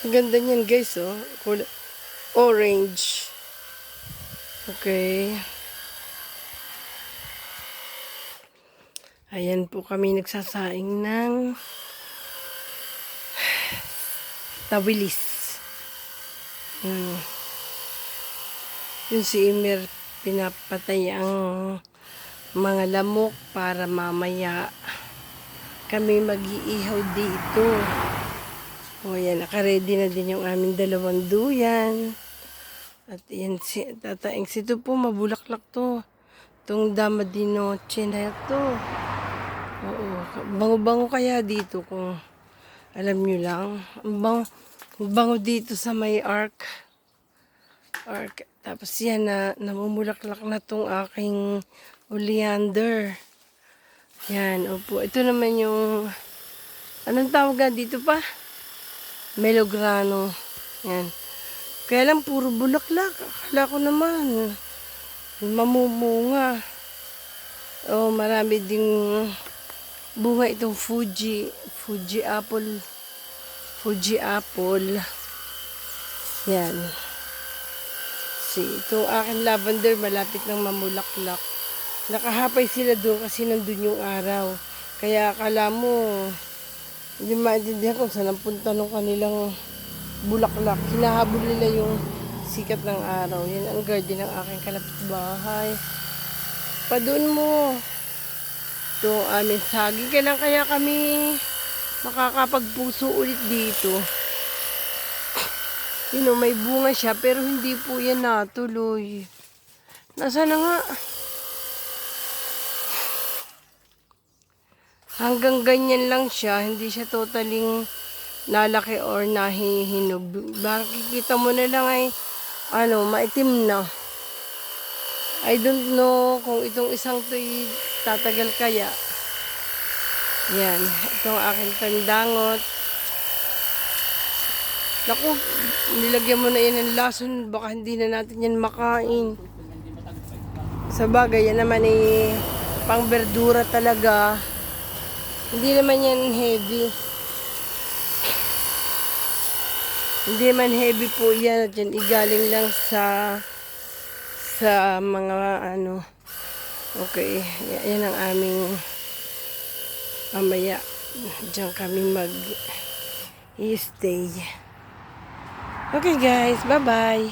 Ang ganda niyan guys, oh. Orange. Okay. Ayan po kami nagsasaing ng tawilis. Yung si Imer pinapatay ang mga lamok para mamaya kami mag-iihaw dito. O yan, nakaready na din yung aming dalawang duyan. At yan, tataing sito po, mabulaklak to. Itong Dama di Noche na to. Oo, bango-bango kaya dito kung alam nyo lang. Bango dito sa may arc. Tapos yan na, namumulaklak na tong aking oleander. Yan, opo. Ito naman yung, anong tawag dito pa? Melograno. Yan. Kaya lang puro bulaklak. Akala ko naman mamumunga. Oh, marami ding bunga itong Fuji apple. Fuji apple. Yan. Itong aking lavender malapit nang mamulaklak. Nakahapay sila doon kasi nandun yung araw. Kaya akala mo hindi maintindihan kung saan ang punta ng kanilang bulaklak. Hinahabol nila yung sikat ng araw. Yan ang garden ng aking kalapit-bahay. Padun mo. Ito aming saging. Kailan kaya kami makakapagpuso ulit dito? May bunga siya pero hindi po yan natuloy. Nasaan na nga? Hanggang ganyan lang siya, hindi siya totaling nalaki or nahihinog. Makikita mo na lang ay maitim na. I don't know kung itong isang to'y tatagal kaya. Yan, itong aking tandangot. Naku, nilagyan mo na yan ng lason, baka hindi na natin yan makain. Sa bagay, yan naman pang berdura talaga. Hindi naman yan heavy. Hindi naman heavy po yan. At yan igaling lang sa mga Okay. Yan ang aming mamaya. Diyan kami mag-stay. Okay guys. Bye-bye.